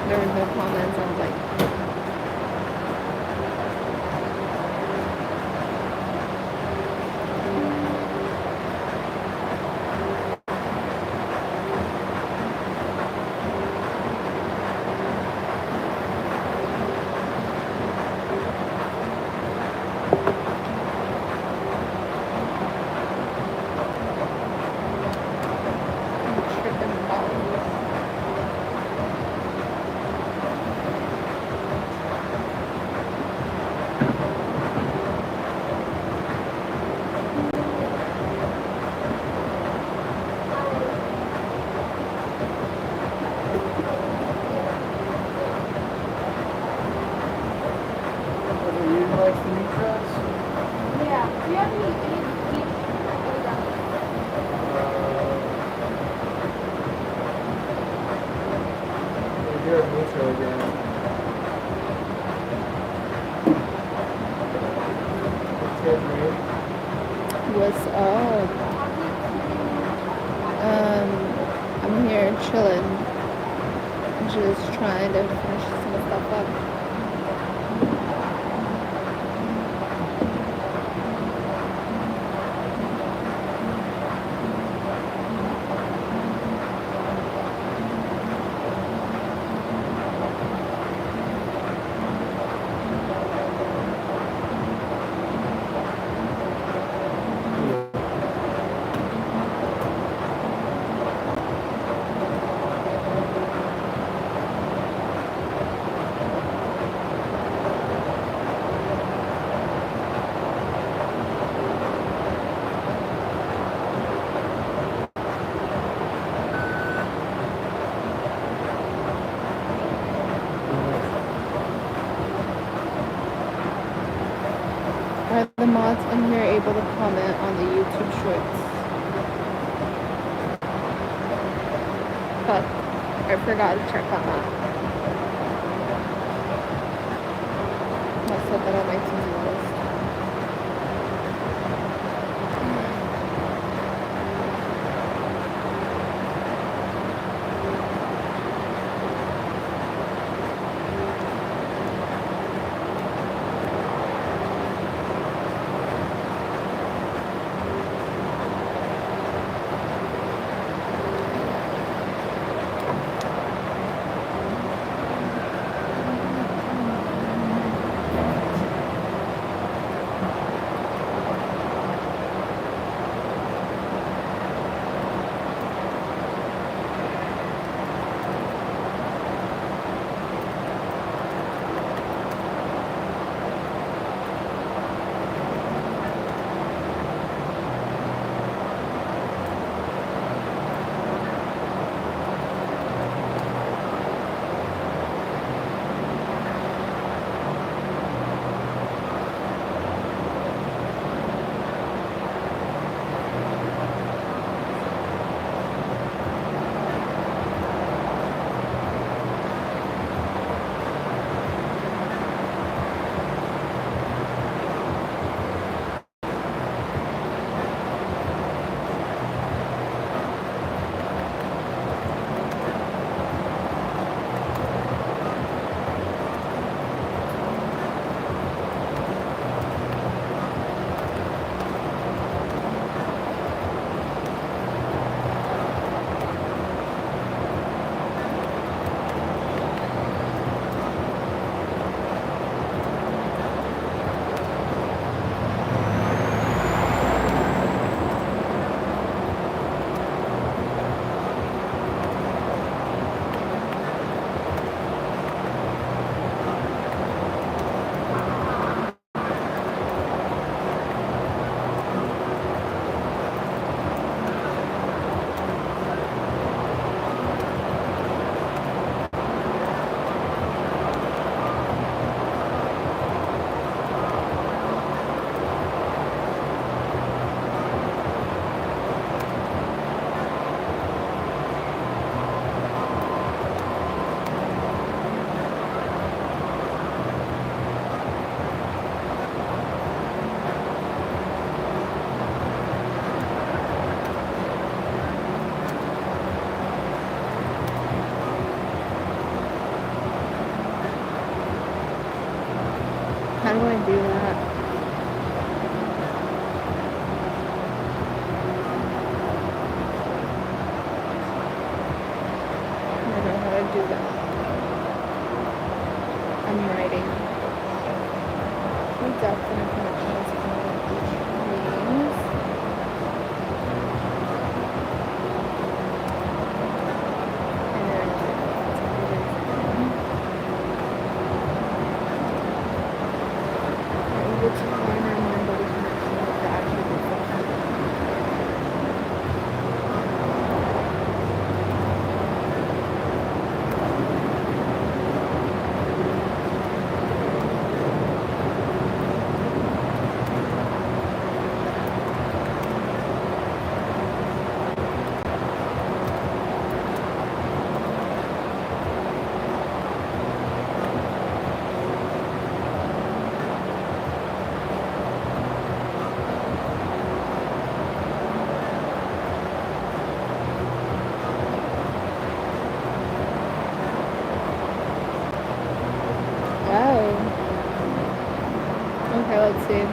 There were no comments. I was like, I'm tripping balls. Whether you like the new dress? Yeah. Do you have any You're a neutral again. It's good, right? What's up? I'm here chilling, just trying to finish some stuff up. Are the mods in here able to comment on the YouTube shorts? Fuck, I forgot to check on that. Must have been on my to-do list. I'm writing. Definite connections between meanings. And able to find our mind body connection with the attributes of okay, let's see.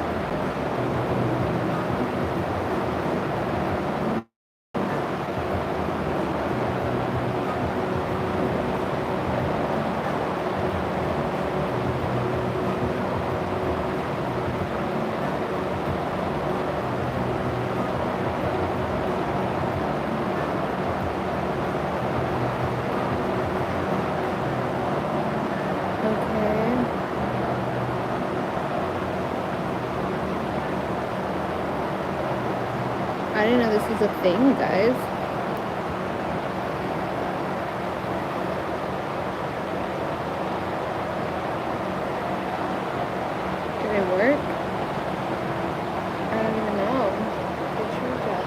I didn't know this was a thing, guys. Did it work? I don't even know. Did it change that?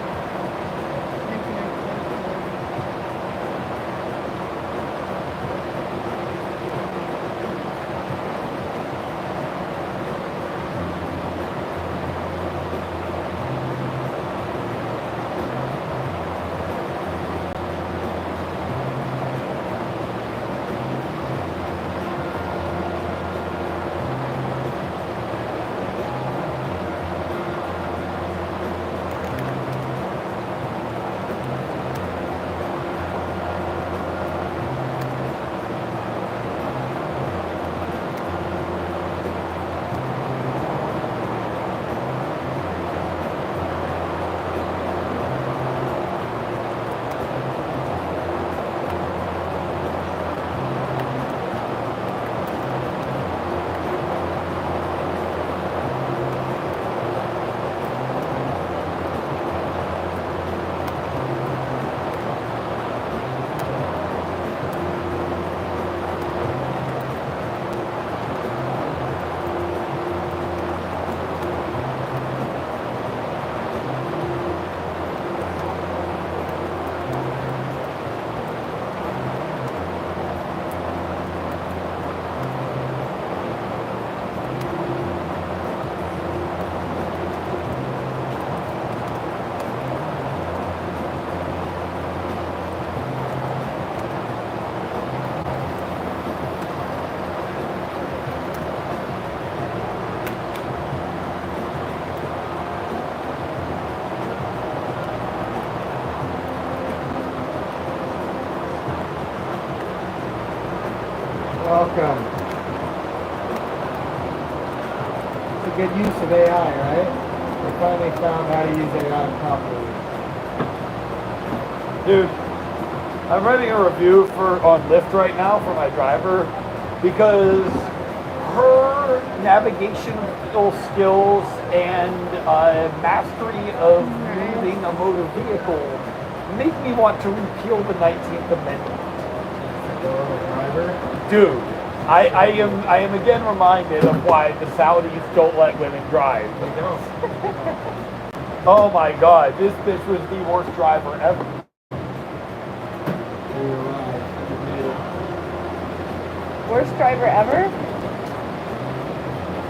Welcome. It's a good use of AI, right? We finally found how to use AI properly. Dude, I'm writing a review on Lyft right now for my driver because her navigational skills and mastery of using a motor vehicle make me want to repeal the 19th Amendment. Dude, I am again reminded of why the Saudis don't let women drive. They don't. Oh my God, this bitch was the worst driver ever. You're right. You made it. Worst driver ever?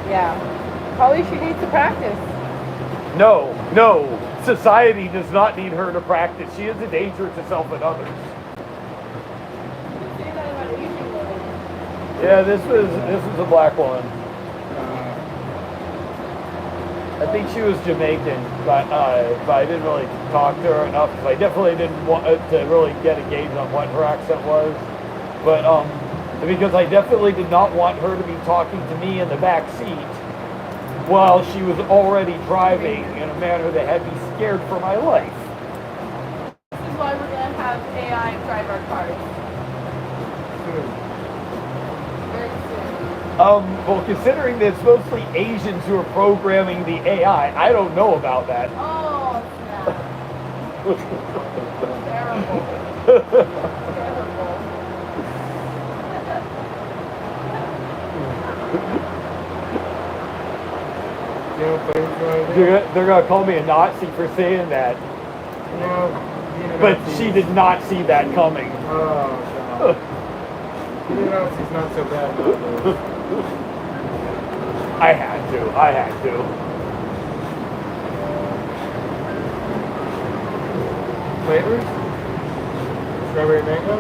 Yeah. Probably she needs to practice. No, society does not need her to practice. She is a danger to self and others. Yeah, this was a black one. I think she was Jamaican, but I didn't really talk to her enough because I definitely didn't want to really get a gauge on what her accent was. But because I definitely did not want her to be talking to me in the back seat while she was already driving in a manner that had me scared for my life. This is why we're gonna have AI drive our cars very soon. Well, considering that it's mostly Asians who are programming the AI, I don't know about that. Oh, snap. Terrible. Terrible. They're gonna call me a Nazi for saying that, No, but she did not see that coming. Oh, God. Being a Nazi's not so bad nowadays. I had to. Flavors? Strawberry mango?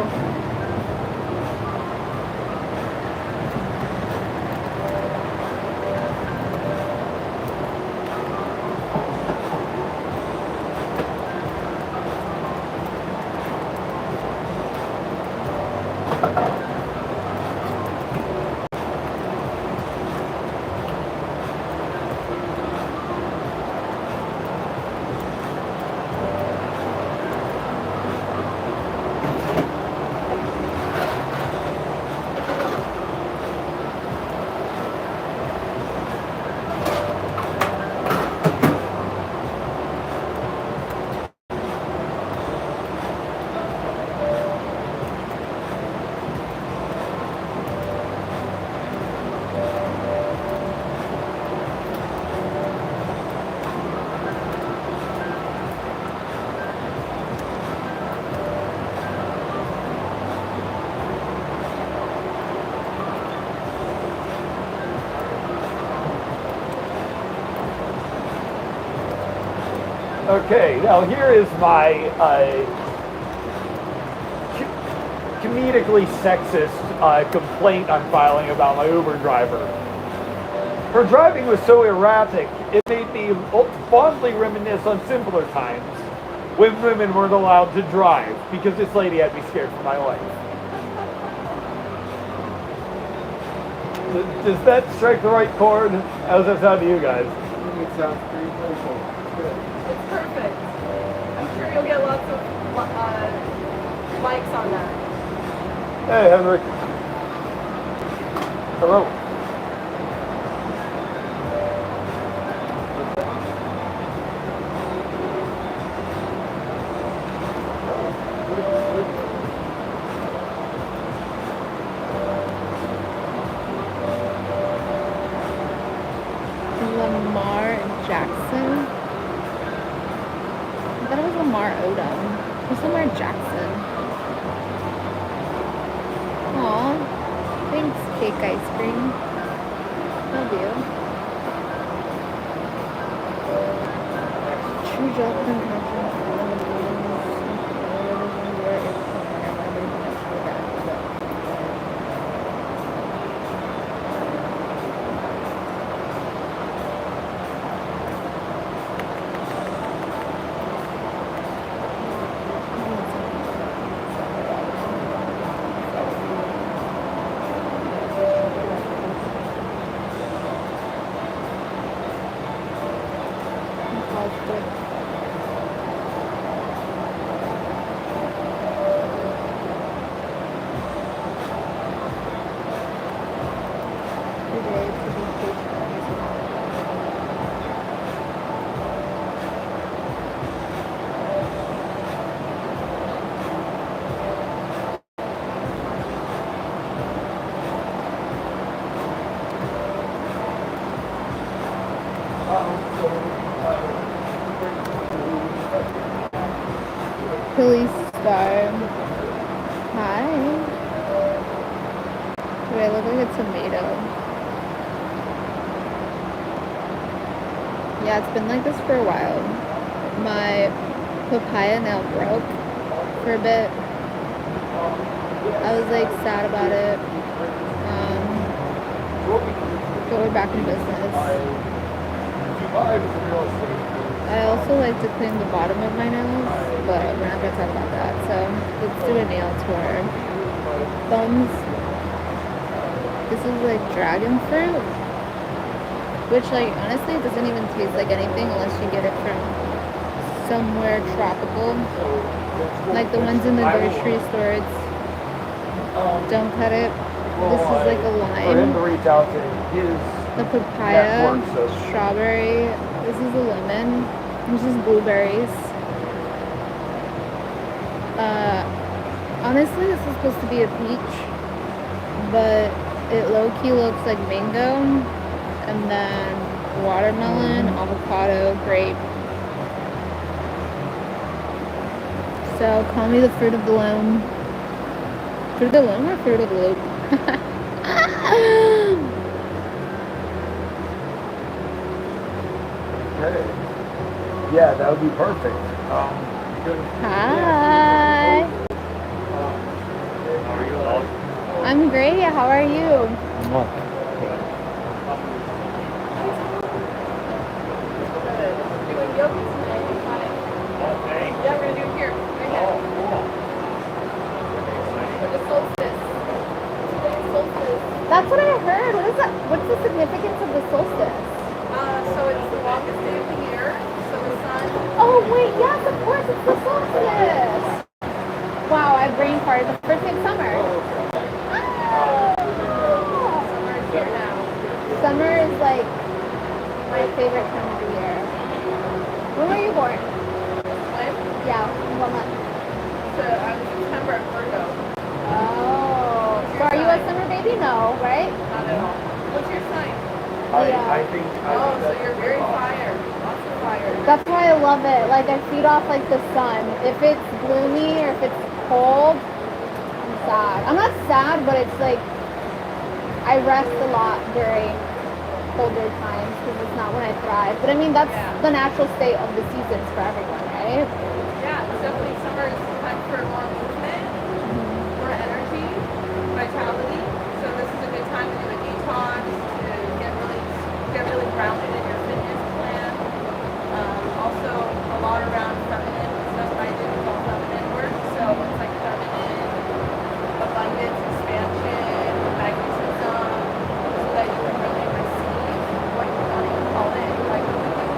Okay, now here is my comedically sexist complaint I'm filing about my Uber driver. Her driving was so erratic, it made me fondly reminisce on simpler times when women weren't allowed to drive because this lady had me scared for my life. Does that strike the right chord? How does that sound to you guys? I think it sounds pretty playful. It's good. It's perfect. I'm sure you'll get lots of likes on that. Hey, Henrik. Hello. Lamar Jackson. I thought it was Lamar Odom. Who's Lamar Jackson? Aw. Thanks, cake ice cream. Love you. True job compassion. Police star. Hi. Do I look like a tomato? Yeah, it's been like this for a while. My papaya now broke for a bit. I was like sad about it. But we're back in business. I also like to clean the bottom of my nails, but we're not going to talk about that. So let's do a nail tour. Thumbs This is like dragon fruit, which like honestly doesn't even taste like anything unless you get it from somewhere tropical. Like the ones in the grocery store, it's don't cut it. This is like a For him lime. to reach out to his The papaya, network, so strawberry. This is a lemon. This is blueberries. Honestly, this is supposed to be a peach, but it low-key looks like mango, and then watermelon, avocado, grape. So call me the fruit of the loom. Fruit of the loom or fruit of the loop? okay. Yeah, that would be perfect. Hi. I'm great. How are you? Doing yoga today. Yeah, we're gonna do it here. Right here. For the solstice. Today's solstice. That's what I heard. What is that? What's the significance of the solstice? So it's the longest day of the year. So the sun. Oh wait, yes, of course, it's the solstice. Wow, I brain farted. The first day of summer. Summer is here now. Summer is like my favorite time of the year. When were you born? When? Yeah, what month? So I'm September at Virgo. Oh, so are you a summer baby? No, right? Not at all. What's your sign? I think. Oh, so you're very fire. Lots of fire. That's why I love it. Like I feed off like the sun. If it's gloomy or if it's cold, I'm sad. I'm not sad, but it's like I rest a lot during colder times because it's not when I thrive. But I mean that's the natural state of the seasons for everyone, right? Yeah, it's definitely summer is time for more movement, more energy, vitality. So this is a good time to do a detox, to get really grounded in your fitness plan. Also a lot around feminine stuff I do is all feminine work. So it's like feminine, abundance, expansion, magnetism, so that you can really receive what you want to call it. Like when we do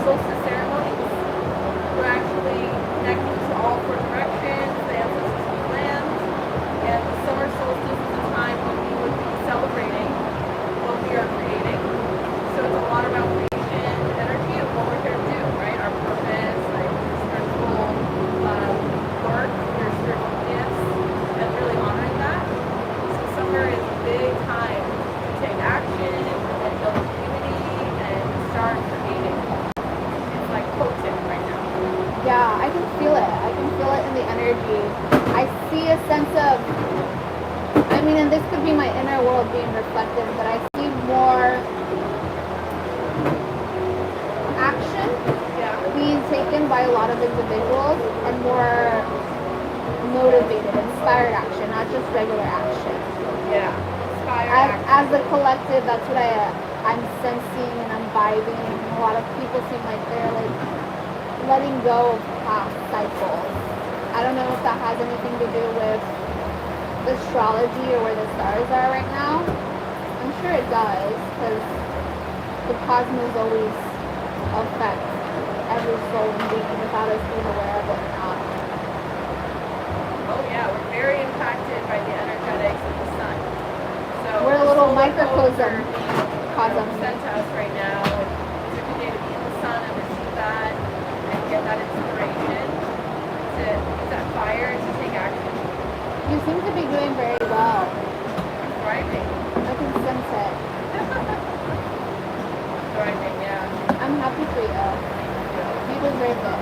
solstice ceremonies, we're actually connecting to all four directions, the ancestral lands, and the summer solstice is a time when we would be celebrating what we are creating. So it's a lot about creation energy of what we're here to do, right? Our purpose, like spiritual work, your spiritual gifts, and really honoring that. So summer is a big time to take action and build community and start creating. It's like potent right now. Yeah, I can feel it. I can feel it in the energy. I see a sense of, I mean, and this could be my inner world being reflected, but I see more action being taken by a lot of individuals and more motivated, inspired action, not just regular action. Yeah. Inspired action. As a collective, that's what I'm sensing and I'm vibing. A lot of people seem like they're like letting go of past cycles. I don't know if that has anything to do with astrology or where the stars are right now. I'm sure it does because the cosmos always affects every soul and being without us being aware of it or not. Oh yeah, we're very impacted by the energetics of the sun. So We're a little solar codes microcosm. are being sent to us right now. And it's a good day to be in the sun and receive that and get that inspiration to use that fire to take action. You seem to be doing very well. I'm thriving. I can sense it. Thriving, yeah. I'm happy for you. You deserve it.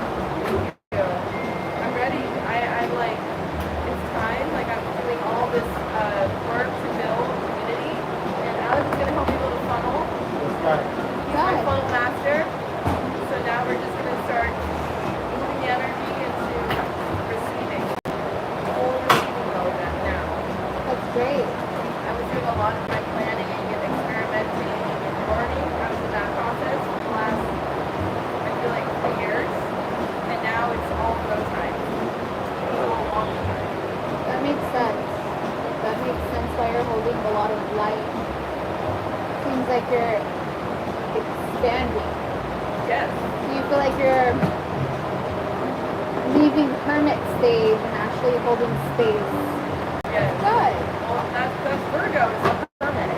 I'm ready. I'm like, it's time. Like I'm doing all this work to build community, and Alex is gonna help me build a funnel. He's my funnel master. So now we're just gonna start moving the energy into receiving. Full receiving mode now. That's great. I was doing a lot of my planning and experimenting and learning. I was in that process for the last, I feel like 3 years, and now it's all go time. It's all long time. That makes sense. That makes sense why you're holding a lot of light seems like you're expanding. Yes. Do you feel like you're leaving hermit stage and actually holding space? Yes. Good. Well, that's Virgo. It's a hermit.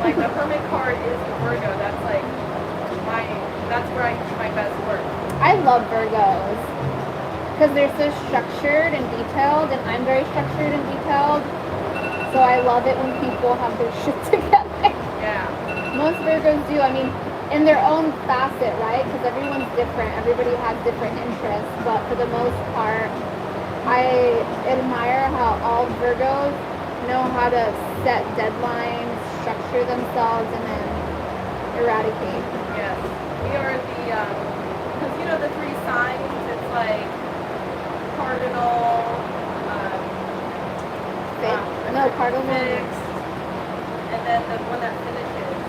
Like the hermit card is the Virgo. That's like that's where I do my best work. I love Virgos because they're so structured and detailed, and I'm very structured and detailed. So I love it when people have their shit together. Yeah. Most Virgos do. I mean, in their own facet, right? Because everyone's different. Everybody has different interests. But for the most part, I admire how all Virgos know how to set deadlines, structure themselves, and then eradicate. Yes. We are because you know the 3 signs, it's like cardinal, Cardinal. fixed, and then the one that finishes.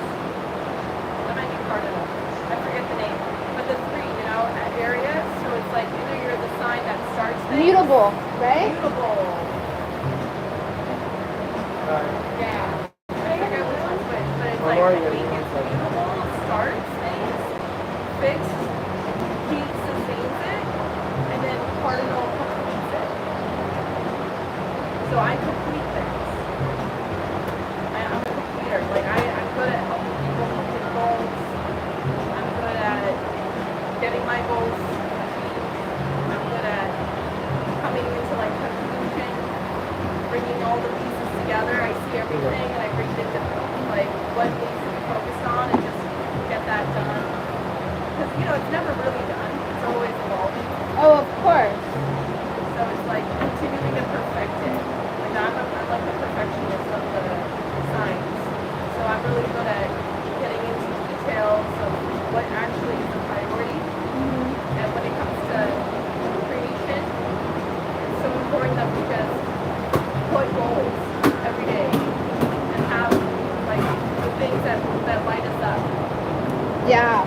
That might be cardinal. I forget the name. But the 3, you know, areas. So it's like either you're the sign that starts things. Mutable, right? Mutable. Right. Yeah. I forget which one's which, but it's Well, like are I you? think it's mutable, starts things, fixed, keeps, sustains it, and then cardinal completes it. So I complete things. I'm a completer. Like I'm good at helping people complete goals. I'm good at getting my goals achieved. I'm good at coming into like conclusion, bringing all the pieces together. I see everything and I bring it to like what needs to be focused on and just get that done. Because you know it's never really done. It's always evolving. Oh, of course. So it's like continuing to perfect it. Like I'm like the perfectionist of the signs. So I'm really good at getting into details of what actually is the priority. And when it comes to creation, it's so important that we just put goals every day and have like the things that light us up. Yeah.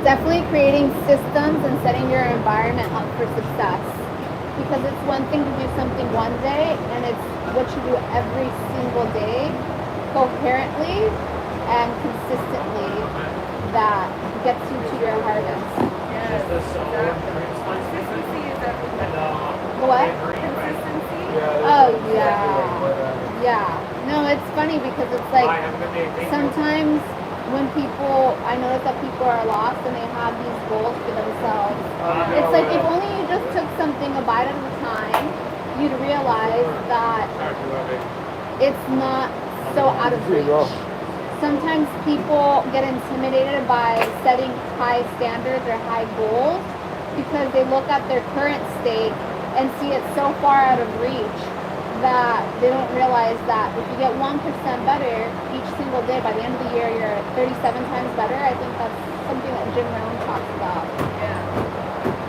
Definitely creating systems and setting your environment up for success. Because it's one thing to do something one day, and it's what you do every single day, coherently and consistently, that gets you to your harvest. Yes, exactly. Consistency is everything. What? Consistency. Oh, yeah. Yeah. No, it's funny because it's like sometimes when people, I notice that people are lost and they have these goals for themselves. It's like if only you just took something a bite at a time, you'd realize that it's not so out of reach. Sometimes people get intimidated by setting high standards or high goals because they look at their current state and see it so far out of reach that they don't realize that if you get 1% better each single day, by the end of the year you're 37 times better. I think that's something that Jim Rohn talks about. Yeah.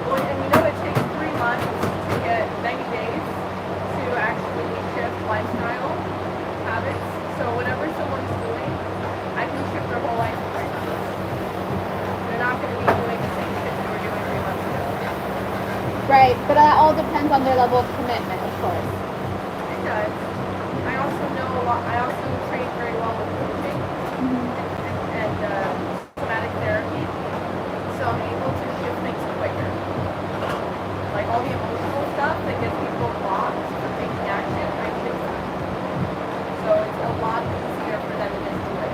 Well, and you know it takes 3 months to get 90 days to actually shift lifestyle habits. So whatever someone's doing, I can shift their whole life in 3 months. They're not going to be doing the same shit they were doing 3 months ago. Right, but that all depends on their level of commitment, of course. It does. I also know a lot. I also train very well with coaching and somatic therapy, so I'm able to shift things quicker. Like all the emotional stuff that gets people blocked from taking action, I shift that. So it's a lot easier for them to just do it.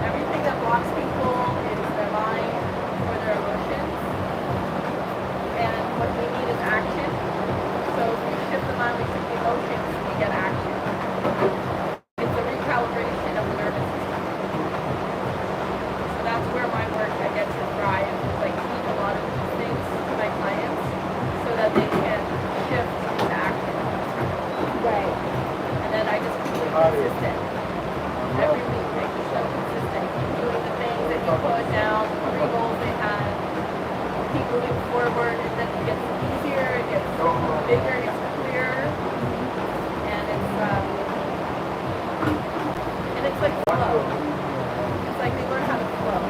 Everything that blocks people is their mind or their emotions, and what we need is action. So if we shift the mind, we shift the emotions, we get action. It's a recalibration of the nervous system. So that's where my work I get to thrive. Is like teach a lot of these things to my clients so that they can shift into action. Right. And then I just keep it consistent. Every week I keep them consistent. Keep doing the things that you put down, the 3 goals they had. Keep moving forward, and then it gets easier, it gets bigger, it gets clearer, and it's like flow. It's like they learn how to flow.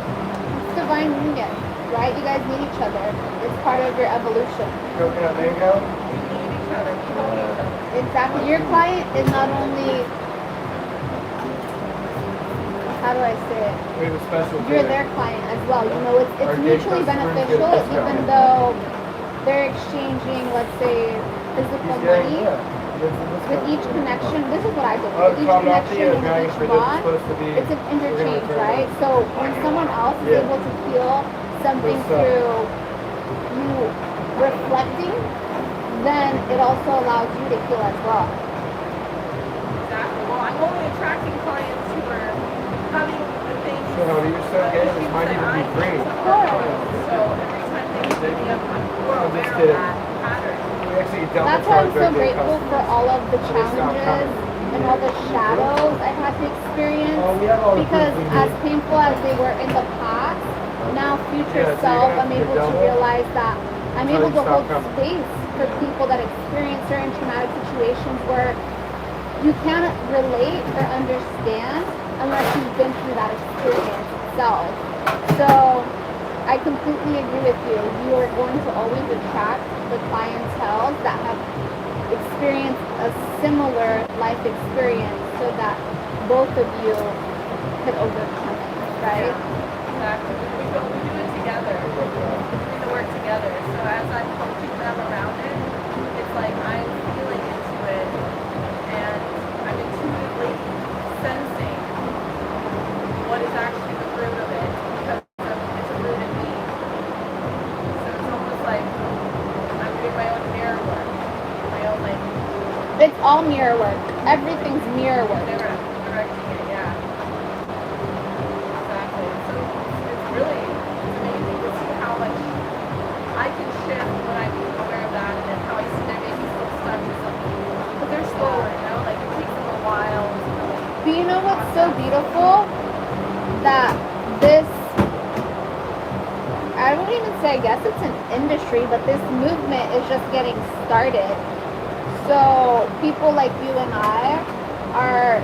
It's divine union, right? You guys need each other. It's part of your evolution. Coconut mango? We need each other. We help each other. Exactly. Your client is not only how do I say it? We have a special You're day. their client as well. You know, it's Our gay mutually customers get beneficial, a discount. even though they're exchanging, let's say, physical He's getting, money. yeah, he gets a discount. With each connection, this is what I did. Oh, With each called off the connection and guy each for this is bond, supposed to be. it's an we're gonna interchange, return right? it. So when someone else is Yeah. able to feel something What's up? through you reflecting, then it also allows you to feel as well. Exactly. Well, I'm only attracting clients who are having the things. So, no, you're so gay, this might even be free. So every time they hit me up, I'm more I aware just of did it. that pattern. We actually don't That's why I'm charge so our gay grateful for customers. all of the So they stop challenges coming. and all the shadows I had to experience. Oh, we have all the Because proof we as need. painful as they were in the past, now future Yeah, so you're self, gonna have I'm to able to double realize that I'm until able you to stop hold coming. space for people that experience certain traumatic situations where you can't relate or understand unless you've been through that experience itself. So I completely agree with you. You are going to always attract the clientele that have experienced a similar life experience so that both of you could overcome it, right? Exactly. We do it together. We do the work together. So as I'm coaching them around it, it's like I'm feeling into it and I'm intuitively sensing what is actually the root of it because it's a root in me. So it's almost like I'm doing my own mirror work, my own like It's all mirror work. Everything's mirror work. directing it, yeah. Exactly. So it's really it's amazing to see how much I can shift when I'm aware of that and then how I see they're maybe still stuck in something. But they're slower, you know, like it takes them a while to really But you know what's so beautiful? That this, I wouldn't even say, I guess it's an industry, but this movement is just getting started. So people like you and I are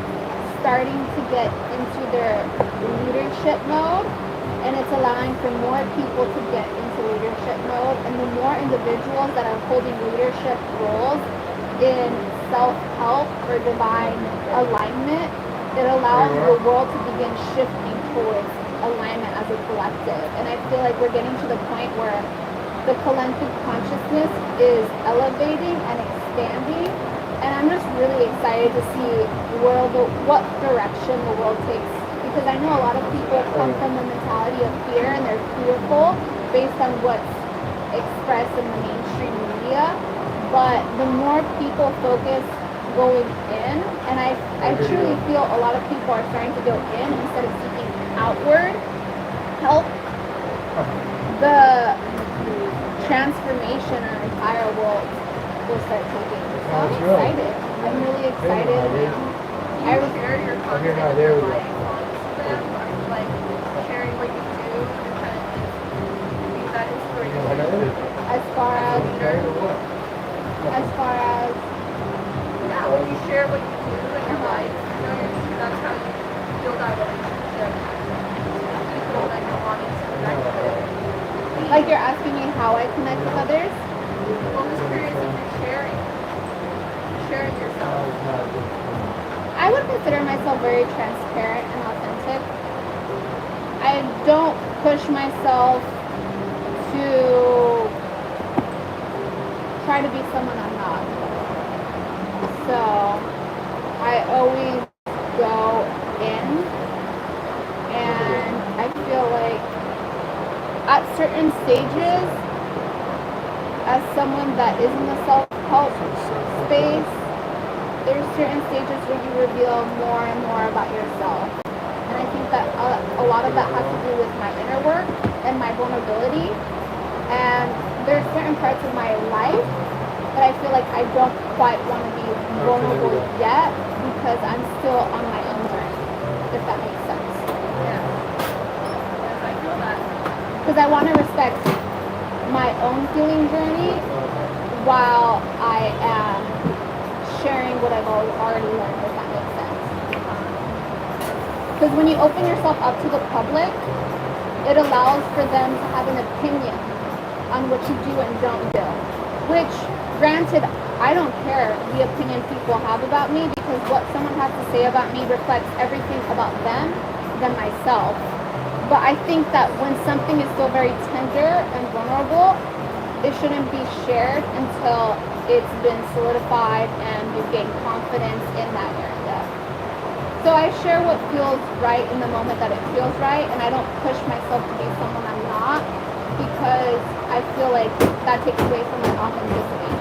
starting to get into their leadership mode, and it's allowing for more people to get into leadership mode, and the more individuals that are holding leadership roles in self-help or divine alignment, it allows the world to begin shifting towards alignment as a collective. And I feel like we're getting to the point where the collective consciousness is elevating and expanding, and I'm just really excited to see what direction the world takes, because I know a lot of people come from the mentality of fear and they're fearful based on what's expressed in the mainstream media, but the more people focus going in, and I truly feel a lot of people are starting to go in instead of seeking outward help, the transformation our entire world will start taking. So I'm excited. I'm really excited. I would share your Okay, content now with there your we go. life on Instagram, or like sharing what you do and kind of be that inspiration. as far as Yeah, when you share what you do in your life, you know, that's how you build that relationship with people that you're wanting to connect with. like you're asking me how I connect with others. Well, I'm just curious if you're sharing yourself. I would consider myself very transparent and authentic. I don't push myself to try to be someone I'm not. So I always go in, and I feel like at certain stages, as someone that is in the self-help space, there's certain stages where you reveal more and more about yourself. And I think that a lot of that has to do with my inner work and my vulnerability. And there's certain parts of my life that I feel like I don't quite want to be vulnerable yet because I'm still on my own journey, if that makes sense. Yeah. Yes, I feel that. Because I want to respect my own healing journey while I am sharing what I've already learned, if that makes sense. Because when you open yourself up to the public, it allows for them to have an opinion on what you do and don't do. Which, granted, I don't care the opinion people have about me, because what someone has to say about me reflects everything about them, than myself. But I think that when something is still very tender and vulnerable, it shouldn't be shared until it's been solidified and you gain confidence in that area. So I share what feels right in the moment that it feels right, and I don't push myself to be someone I'm not, because I feel like that takes away from my authenticity.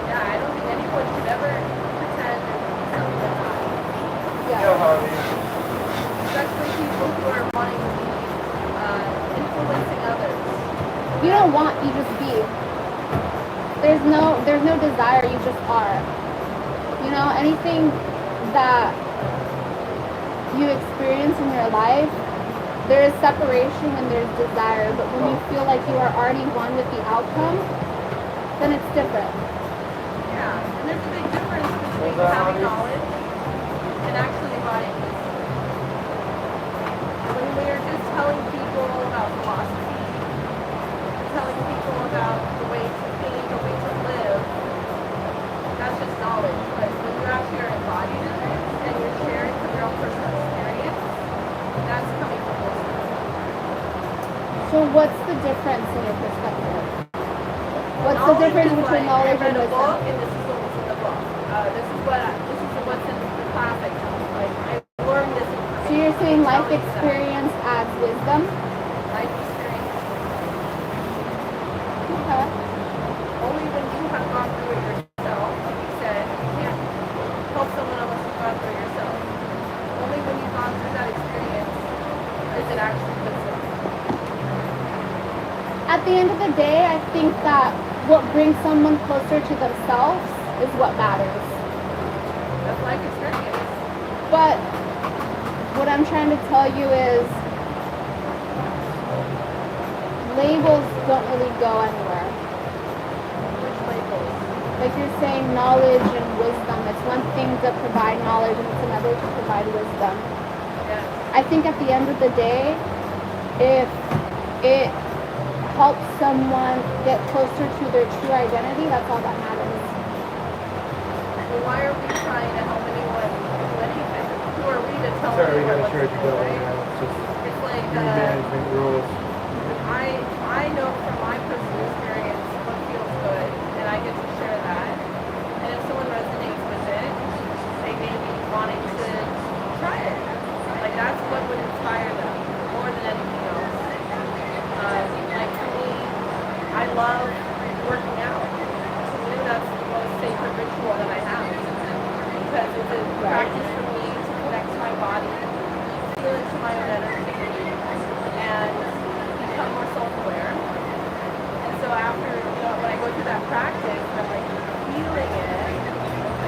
Yeah, I don't think anyone should ever pretend to be something they're not. Yeah. Especially people who are wanting to be influencing others. You don't want, you just be. There's no desire, you just are. You know, anything that you experience in your life, there is separation when there's desire, but when you feel like you are already one with the outcome, then it's different. Yeah, and there's a big difference between having knowledge and actually embodying it. When we're just telling people about philosophy, telling people about the way to think, the way to live, that's just knowledge. But when you actually are embodying it and you're sharing from your own personal experience, that's coming from wisdom. So what's the difference in your perspective? What's the difference between knowledge I read and a book, wisdom? and this is what was in the book. This is what's in the class I took. Like I learned this information. So you're saying life Telling them. experience adds wisdom? Life experience. Okay. Only when you have gone through it yourself, like you said, you can't help someone unless you've gone through it yourself. Only when you've gone through that experience is it actually wisdom. At the end of the day, I think that what brings someone closer to themselves is what matters. That's life experience. But what I'm trying to tell you is labels don't really go anywhere. Which labels? Like you're saying, knowledge and wisdom. It's one thing to provide knowledge and it's another to provide wisdom. Yes. I think at the end of the day, if it helps someone get closer to their true identity, that's all that matters. Well, why are we trying to help anyone do anything? Who are we to tell Sorry, we anyone gotta what share to it do, together. right? Yeah, it's just It's like new management rules. I know from my personal experience what feels good, and I get to share that. And if someone resonates with it, they may be wanting to try it. Like that's what would inspire them more than anything else. Like for me, I love working out. To me, that's the most sacred ritual that I have because it's a practice for me to connect to my body, feel into my own energy, and become more self-aware. And so after, when I go through that practice, I'm like feeling it,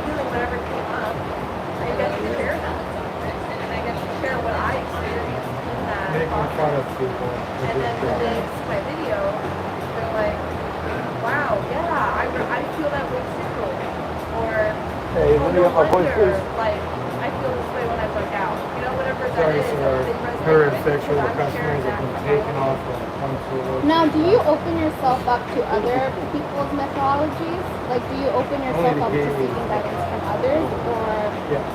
feeling whatever came up, I get to share that. And I get to share what I experienced in that Making process. fun of people. And then when they see my video, they're like, wow, yeah, I feel that way too. Or, Hey, oh, let me no get my voice, wonder, please. like, I feel this way when I work out. You know, whatever that Sorry, is, sir. they resonate Her with, infection so with I'm customers sharing have that been with taken all off when it comes to those. Now, do you open yourself up to other people's methodologies? Like, do you open yourself the up to gay seeking guidance from others, or Yeah.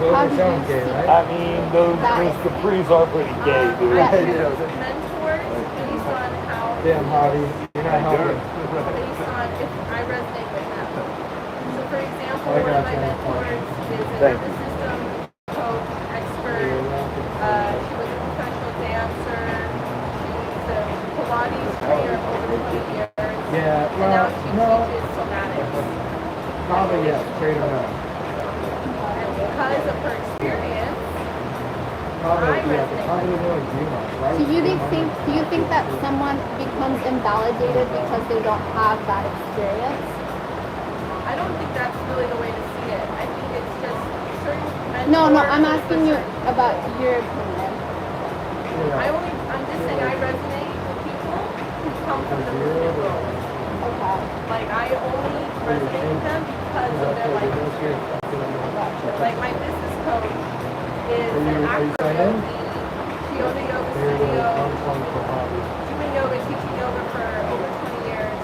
So How it do sounds you gay, see- right? I mean, those capris are pretty gay, dude. Yeah. I You know, choose mentors based on how damn, Javi, you're not helping. based on if I resonate with them. So for example, I one of got my you. mentors is a Thank nervous system coach, expert. You're welcome. She was a professional dancer. She's a Pilates trainer for over 20 years. Yeah, And now well, she no, teaches somatics. probably yes, straight enough. And because of her experience, Probably, I yeah, resonate probably more like you, right? do you think that someone becomes invalidated because they don't have that experience? I don't think that's really the way to see it. I think it's just certain mentors. No, I'm asking you certain about people. your opinion. Yeah. I'm just saying I resonate with people who come from the movement world. Okay. Like I only resonate with them because of their life experience. Like my business coach is an actor yogi. She owned a yoga studio, doing yoga, teaching yoga for over 20 years.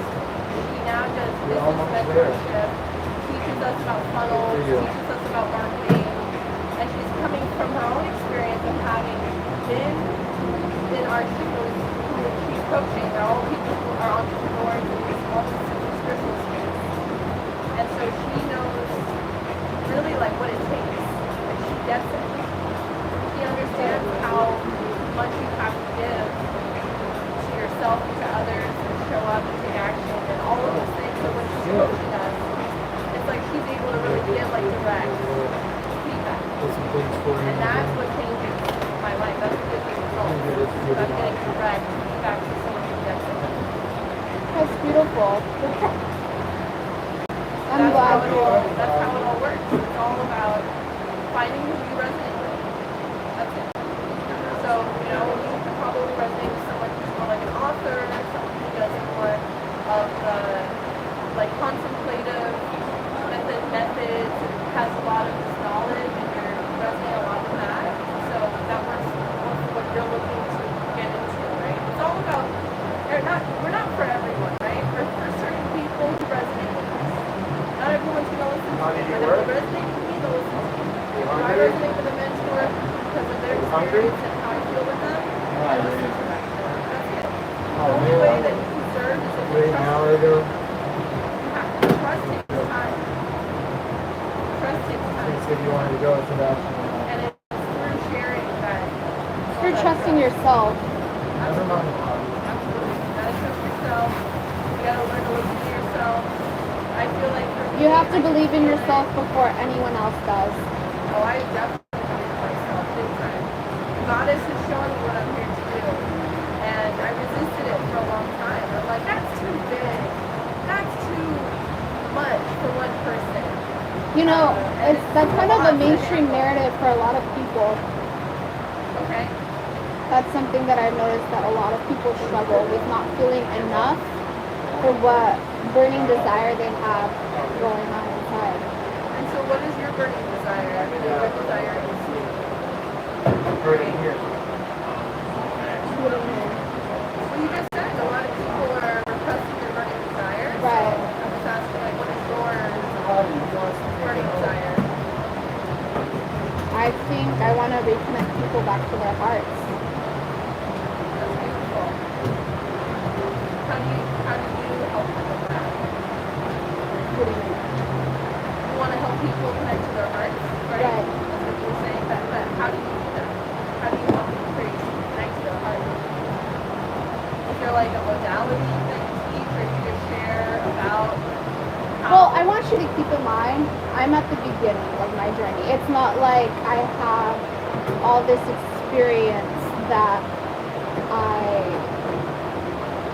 She now does business mentorship, teaches us about funnels, teaches us about marketing, and she's coming from her own experience gets it. He understands how much you have to give to yourself and to others and show up and take action and all of those things. So when she's coaching us, it's like she's able to really give like direct feedback. And that's what changes my life. That's what gives me results. I'm getting direct feedback to someone who gets it. That's beautiful. I'm That's glad. how it all works. It's all about finding who you resonate with. That's it. So, you know, you can probably resonate with someone who's more like an author, someone who does more of the like contemplative methods, and has a lot of this knowledge, and you resonate a lot with that. So that works more for what you're looking to get into, right? It's all about we're not for everyone, right? For certain people who resonate with us. Not everyone's gonna listen to me, but if they resonate with me, they'll listen to me. If I resonate with a mentor because of their experience and how I feel with them, I listen to that. That's it. The only way that you can serve is if you trust them. You have to. Trust takes time. Trust takes time. If you wanted to go to that. And it's through sharing that. You're trusting yourself. Never mind. Absolutely. You gotta trust yourself. You gotta learn to listen to yourself. I feel like for me, You have to believe in yourself before anyone else does. Oh, I definitely believe in myself big time. Goddess has shown me what I'm here to do. And I resisted it for a long time. I'm like, that's too big. That's too much for one person. You know, And that's kind of a lot to mainstream handle. narrative for a lot of people. Okay? That's something that I've noticed that a lot of people struggle with, not feeling enough for what burning desire they have going on inside. And so what is your burning desire? I mean, your desire is Right here. What do you mean? well, you just said a lot of people are repressing their burning desire. Right. So I'm just asking, like, what is your burning desire? I think I want to reconnect people back to their hearts. That's beautiful. How do you help them with that? What do you mean? You want to help people connect to their hearts, right? Right. That's what you're saying. But how do you do that? How do you help people connect to their heart? Is there like a modality that you teach, or you just share about how? Well, I want you to keep in mind, I'm at the beginning of my journey. It's not like I have all this experience that I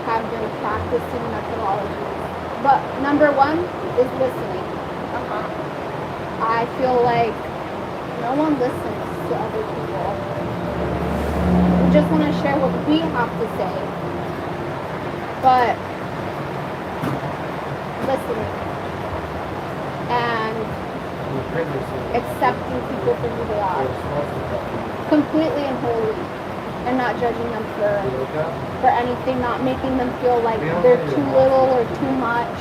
have been practicing methodologies. But number one is listening. I feel like no one listens to other people. We just want to share what we have to say. But listening and accepting people for who they are, completely and wholly, and not judging them for anything, not making them feel like they're too little or too much.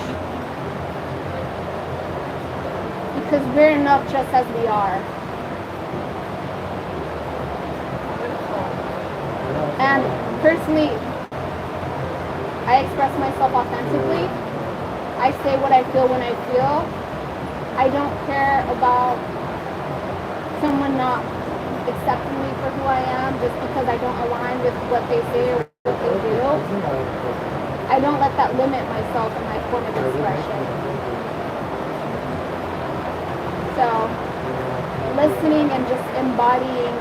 Because we're enough just as we are. And personally, I express myself authentically. I say what I feel when I feel. I don't care about someone not accepting me for who I am just because I don't align with what they say or what they do. I don't let that limit myself and my form of expression. So, listening and just embodying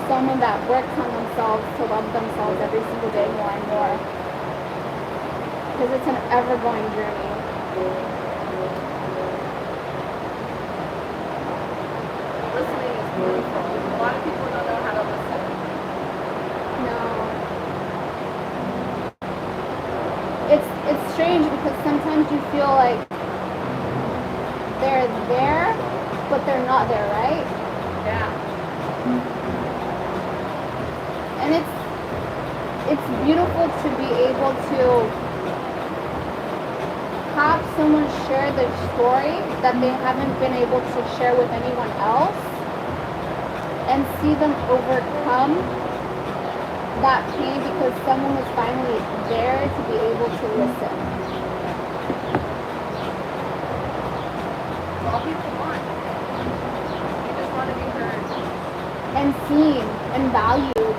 someone that works on themselves to love themselves every single day more and more. Because it's an ever-going journey. Listening is beautiful. A lot of people don't know how to listen. No. It's strange because sometimes you feel like they're there, but they're not there, right? Yeah. And it's beautiful to be able to have someone share their story that they haven't been able to share with anyone else and see them overcome that pain because someone was finally there to be able to listen. All people want. They just want to be heard. and seen and valued.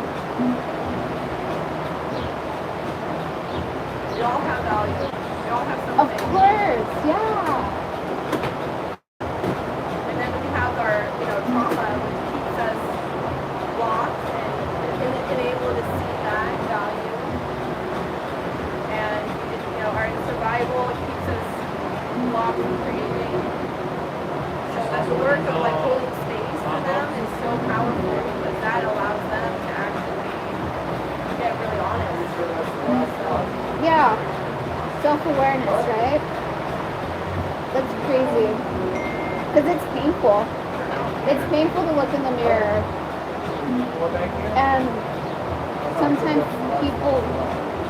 We all have value. We all have Of something. course, yeah. And then we have our, trauma, which keeps us locked and unable to see that value. And, our survival keeps us locked in creating. So that work of like holding space for them is so powerful because that allows them to actually get really honest with themselves. Yeah. Self-awareness, right? That's crazy. Because it's painful. It's painful to look in the mirror. And sometimes people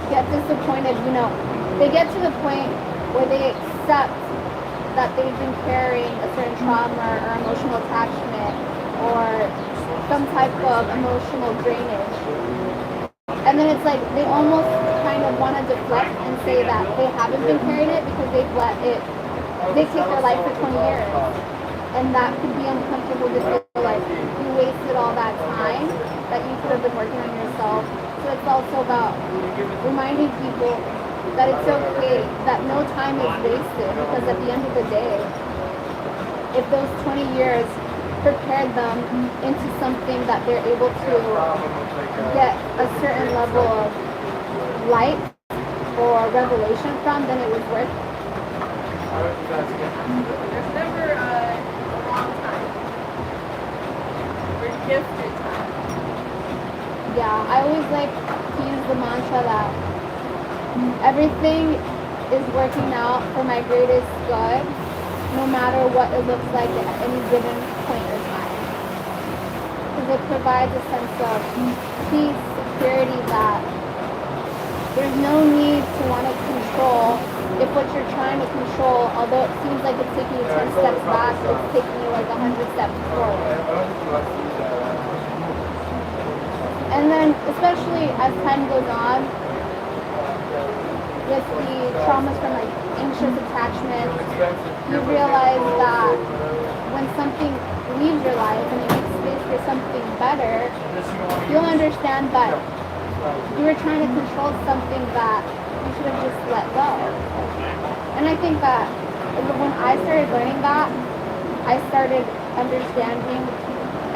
get disappointed, they get to the point where they accept that they've been carrying a certain trauma or emotional attachment or some type of emotional drainage. And then it's like they almost kind of want to deflect and say that they haven't been carrying it because they've let it dictate their life for 20 years. And that could be uncomfortable to feel like you wasted all that time that you could have been working on yourself. So it's also about reminding people that it's okay, that no time is wasted, because at the end of the day, if those 20 years prepared them into something that they're able to get a certain level of light or revelation from, then it was worth it. There's never a wrong time. We're gifted time. Yeah, I always like to use the mantra that everything is working out for my greatest good, no matter what it looks like at any given point in time. Because it provides a sense of peace, security, that there's no need to want to control if what you're trying to control, although it seems like it's taking you 10 steps back, it's taking you like 100 steps forward. And then, especially as time goes on, with the traumas from like anxious attachment, you realize that when something leaves your life and you make space for something better, you'll understand that you were trying to control something that you should have just let go. And I think that when I started learning that, I started understanding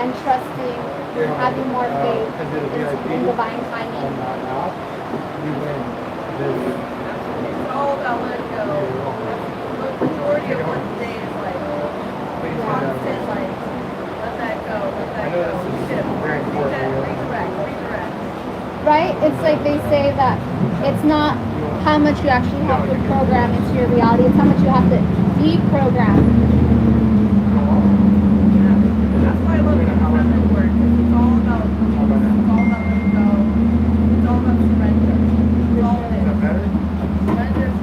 and trusting and having more faith in divine timing. It's all about letting go. The majority of one day is like constant, like, let that go, shift, redirect. Right? It's like they say that it's not how much you actually have to program into your reality, it's how much you have to deprogram. That's why I love the present work, because it's all about letting go. It's all about surrender. It's all it is. Surrender.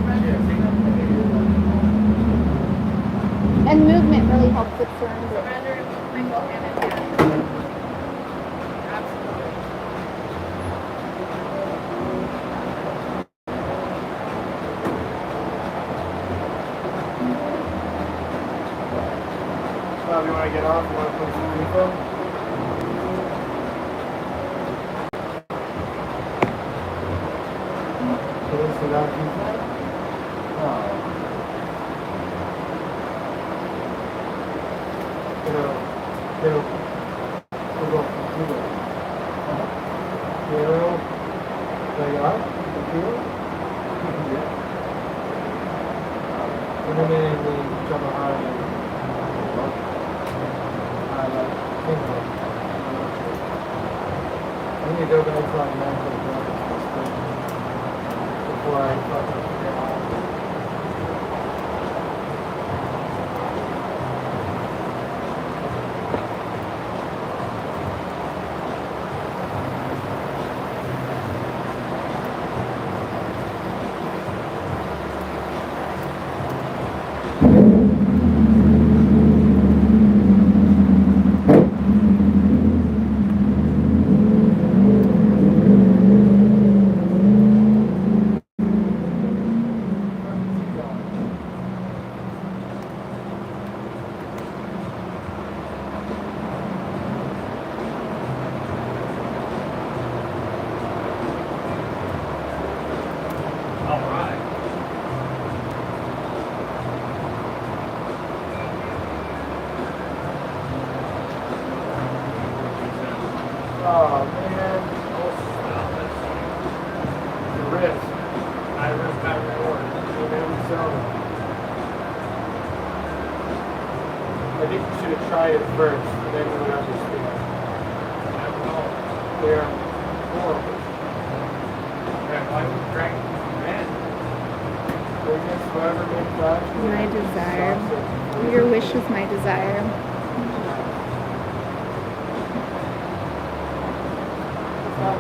And movement really helps with surrender. Surrender and movement go hand in hand. Absolutely. Bob, you want to get off? You want to put some info? So this is that info? Pero, pegar, contigo. Poneme en trabajar a las 5. I need to organize my mental before I fucking figure out. Oh man. The risk. I risk my reward. So maybe we sell them. I think you should have tried it first, and then you would understand. They're horrible. Why would you drink men? My desire. Your wish is my desire.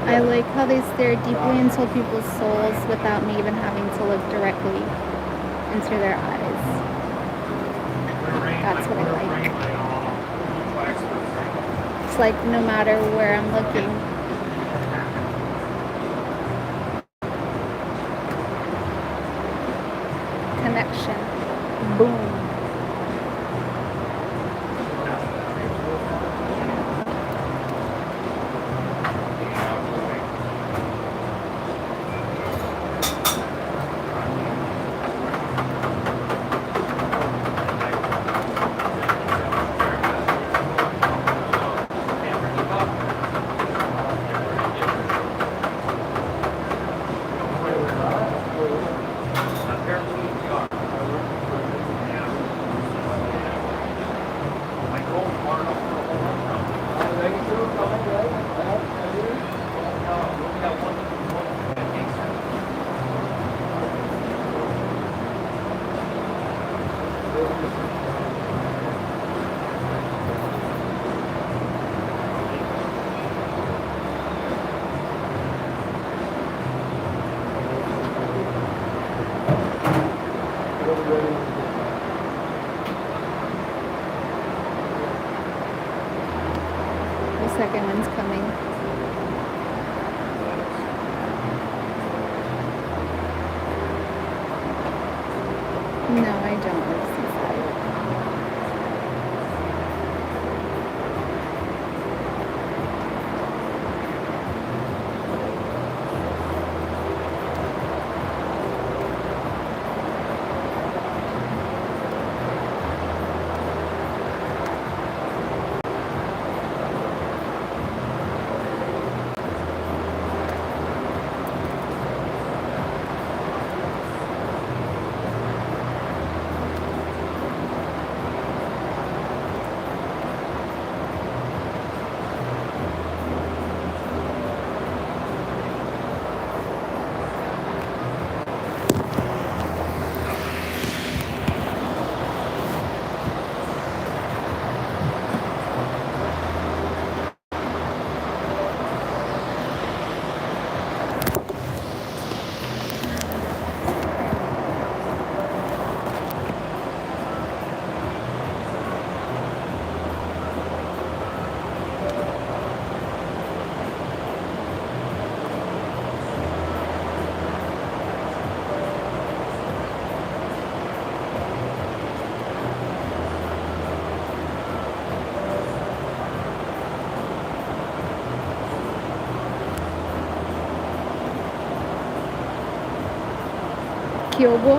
I like how they stare deeply into people's souls without me even having to look directly into their eyes. That's what I like. It's like no matter where I'm looking, connection. Boom. The second one's coming. No, I don't live seaside. Kyogo.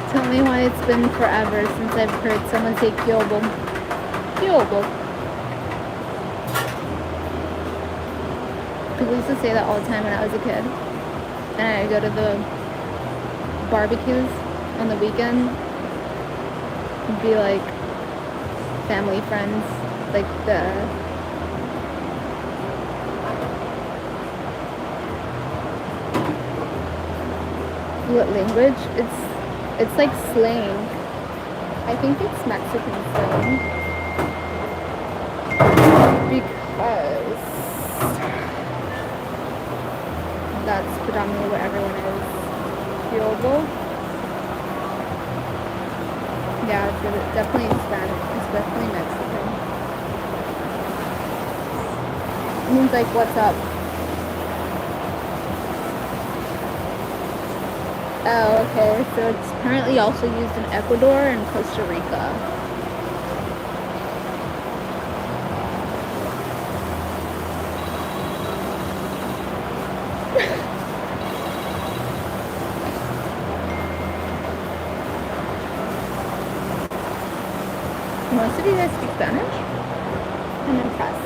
Tell me why it's been forever since I've heard someone say Kyogo. Kyogo. People used to say that all the time when I was a kid. And I'd go to the barbecues on the weekend. It'd be like family, friends, like what language? It's like slang. I think it's Mexican slang. Because that's predominantly what everyone is. Kyogo. Yeah, it's definitely Spanish. It's definitely Mexican. It means like, what's up? Oh, okay. So it's apparently also used in Ecuador and Costa Rica. most of you guys speak Spanish? I'm impressed.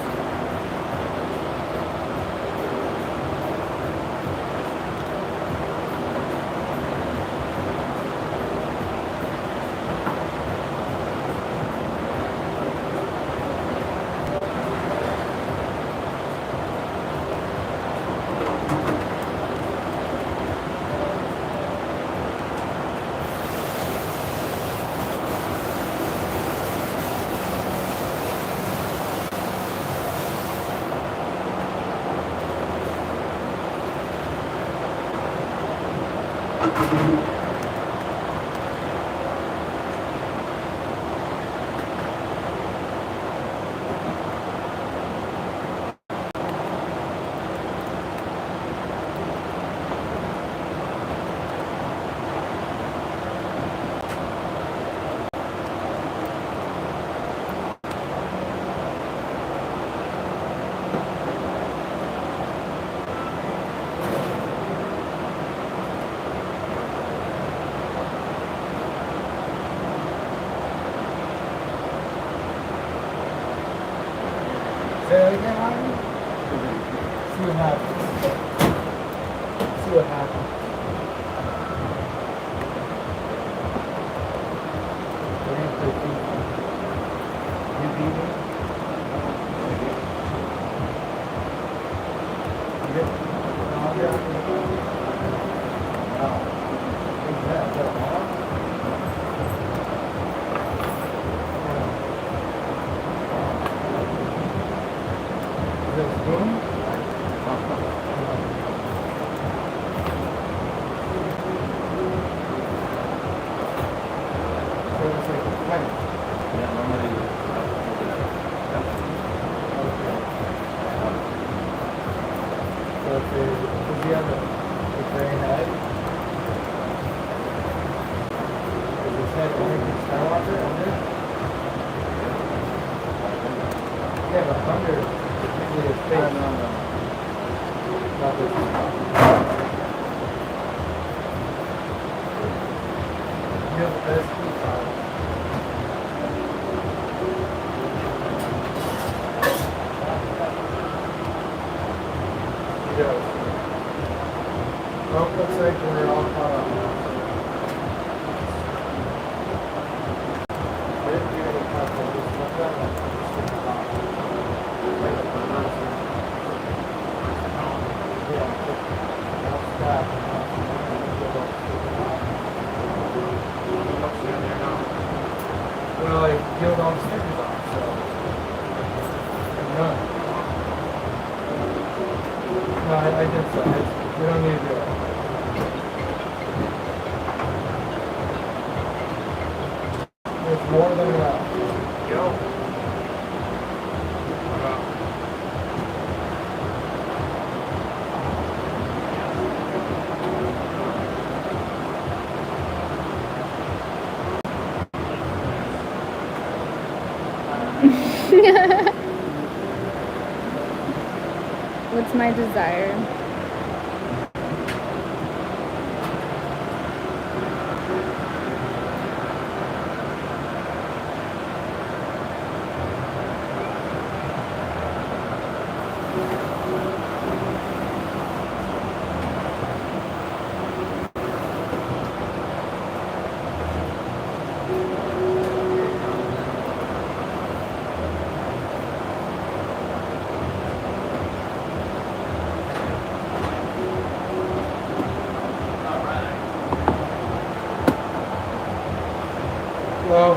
Say that again, Ivy? See what happens. See what happens. We're gonna play FIFA. You beat me? Yeah. No, yeah. Wow. Who's that? Is that a mom? Is that a spoon? So it's like a pen. Yeah, normally. Okay. So does he have a gray head? Is his head Anakin Skywalker under? Yeah, but under is usually his face. Not this one. You have the best key He does. Well, looks like we're all caught up now. I didn't do any cuts, I just looked at it and just took it off. Like a person. Yeah, that's that. Well, I peeled all the stickers off, so I'm done. No, I did so. We don't need to do it. There's more than enough. Go. What's my desire? Well,